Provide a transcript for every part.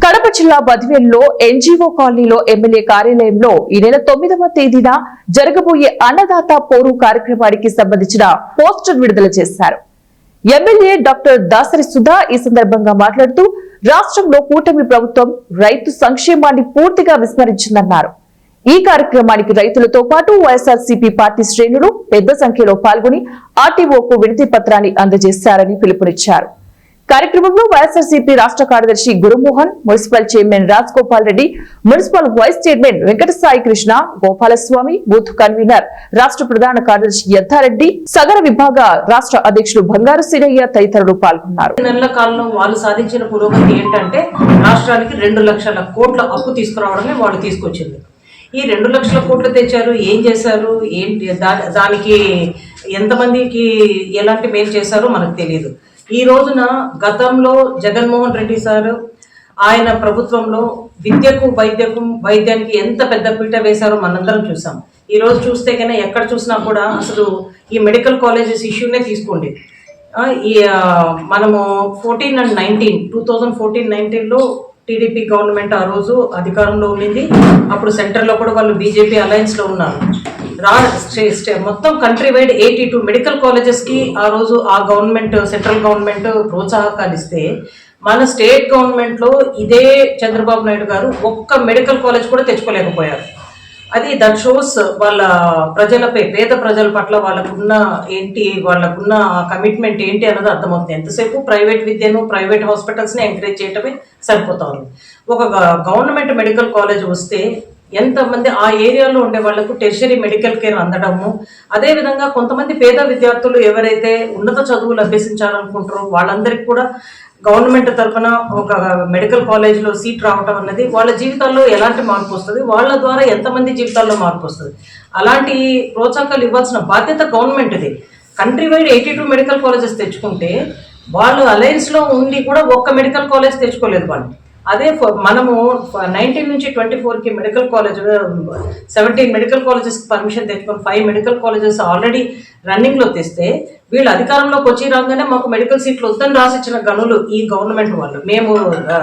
కడప జిల్లా బద్వేలులో ఎన్జీఓ కాలనీలో ఎమ్మెల్యే కార్యాలయంలో ఈ నెల 9వ తేదీన జరగబోయే అన్నదాత పోరు కార్యక్రమానికి సంబంధించిన పోస్టర్ విడుదల చేశారు. ఎమ్మెల్యే డాక్టర్ దాసరి సుధా ఈ సందర్భంగా మాట్లాడుతూ రాష్ట్రంలో కూటమి ప్రభుత్వం రైతు సంక్షేమాన్ని పూర్తిగా విస్మరించిందన్నారు. ఈ కార్యక్రమానికి రైతులతో పాటు వైఎస్ఆర్సీపీ పార్టీ శ్రేణులు పెద్ద సంఖ్యలో పాల్గొని ఆర్టీఓకు వినతి పత్రాన్ని అందజేశారని పిలుపునిచ్చారు. కార్యక్రమంలో వైఎస్ఆర్సీపీ రాష్ట్ర కార్యదర్శి Gurumohan, municipal chairman Raj Gopal Reddy, municipal vice chairman Venkata Sai Krishna, Gopalaswamy, booth convener రాష్ట్ర ప్రధాన కార్యదర్శి యద్దారెడ్డి, సగర విభాగ రాష్ట్ర అధ్యక్షులు బంగారు సిరయ్య తదితరులు పాల్గొన్నారు. నెలల కాలంలో వాళ్ళు సాధించిన పురోగతి ఏంటంటే రాష్ట్రానికి 2 లక్షల కోట్ల అప్పు తీసుకురావడమే వాళ్ళు తీసుకొచ్చింది. ఈ 2 లక్షల కోట్లు తెచ్చారు, ఏం చేశారు, ఏంటి దానికి ఎంతమందికి ఎలాంటి మేలు చేశారో మనకు తెలియదు. ఈ రోజున గతంలో జగన్మోహన్ రెడ్డి సార్ ఆయన ప్రభుత్వంలో విద్యకు వైద్యానికి ఎంత పెద్ద పీట వేశారో మనందరం చూసాం. ఈ రోజు చూస్తే కన్నా ఎక్కడ చూసినా కూడా అసలు ఈ మెడికల్ కాలేజెస్ ఇష్యూనే తీసుకోండి. ఈ మనము 2014-19లో టీడీపీ గవర్నమెంట్ ఆ రోజు అధికారంలో ఉండింది. అప్పుడు సెంటర్లో కూడా వాళ్ళు బీజేపీ అలయన్స్లో ఉన్నారు. మొత్తం కంట్రీ వైడ్ 82 మెడికల్ కాలేజెస్కి ఆ రోజు ఆ గవర్నమెంట్, సెంట్రల్ గవర్నమెంట్ ప్రోత్సాహకాలు ఇస్తే మన స్టేట్ గవర్నమెంట్లో ఇదే చంద్రబాబు నాయుడు గారు ఒక్క మెడికల్ కాలేజ్ కూడా తెచ్చుకోలేకపోయారు. దట్ షోస్ వాళ్ళ ప్రజలపై, పేద ప్రజల పట్ల వాళ్ళకున్న కమిట్మెంట్ ఏంటి అన్నది అర్థమవుతుంది. ఎంతసేపు ప్రైవేట్ విద్యను, ప్రైవేట్ హాస్పిటల్స్ని ఎంకరేజ్ చేయటమే సరిపోతుంది. ఒక గవర్నమెంట్ మెడికల్ కాలేజ్ వస్తే ఎంతమంది ఆ ఏరియాలో ఉండే వాళ్లకు టెర్షరీ మెడికల్ కేర్ అందడము, అదేవిధంగా కొంతమంది పేద విద్యార్థులు ఎవరైతే ఉన్నత చదువులు అభ్యసించాలనుకుంటారో వాళ్ళందరికీ కూడా గవర్నమెంట్ తరఫున ఒక మెడికల్ కాలేజ్లో సీట్ రావటం అన్నది వాళ్ళ జీవితాల్లో ఎలాంటి మార్పు వస్తుంది, వాళ్ళ ద్వారా ఎంతమంది జీవితాల్లో మార్పు వస్తుంది. అలాంటి ప్రోత్సాహకాలు ఇవ్వాల్సిన బాధ్యత గవర్నమెంట్ది. కంట్రీ వైడ్ 82 మెడికల్ కాలేజెస్ తెచ్చుకుంటే వాళ్ళు అలయన్స్లో ఉండి కూడా ఒక్క మెడికల్ కాలేజ్ తెచ్చుకోలేదు వాళ్ళు. అదే మనము 19 నుంచి 24కి మెడికల్ కాలేజ్ 17 మెడికల్ కాలేజెస్కి పర్మిషన్ తెచ్చుకొని 5 మెడికల్ కాలేజెస్ ఆల్రెడీ రన్నింగ్లో తెస్తే వీళ్ళు అధికారంలోకి వచ్చి రాగానే మాకు మెడికల్ సీట్లు వద్దని రాసిచ్చిన గనులు ఈ గవర్నమెంట్ వాళ్ళు. మేము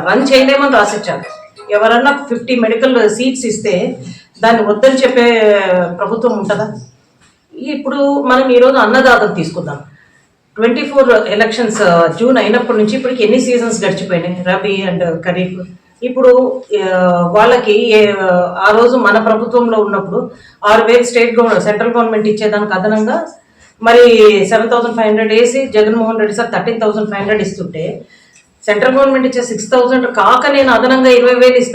రన్ చేయలేమని రాసిచ్చారు. ఎవరన్నా 50 మెడికల్ సీట్స్ ఇస్తే దాన్ని వద్దని చెప్పే ప్రభుత్వం ఉంటుందా? ఇప్పుడు మనం ఈరోజు అన్నదాతను తీసుకుందాం. 24 ఎలక్షన్స్ జూన్ అయినప్పటి నుంచి ఇప్పటికి ఎన్ని సీజన్స్ గడిచిపోయినాయి, రబీ అండ్ ఖరీఫ్. ఇప్పుడు వాళ్ళకి ఆ రోజు మన ప్రభుత్వంలో ఉన్నప్పుడు 6,000 సెంట్రల్ గవర్నమెంట్ ఇచ్చేదానికి అదనంగా మరి 7,500 వేసి జగన్మోహన్ రెడ్డి సార్ 13,500 ఇస్తుంటే సెంట్రల్ గవర్నమెంట్ ఇచ్చే 6,000 కాక నేను అదనంగా 20,000 ఇస్తాను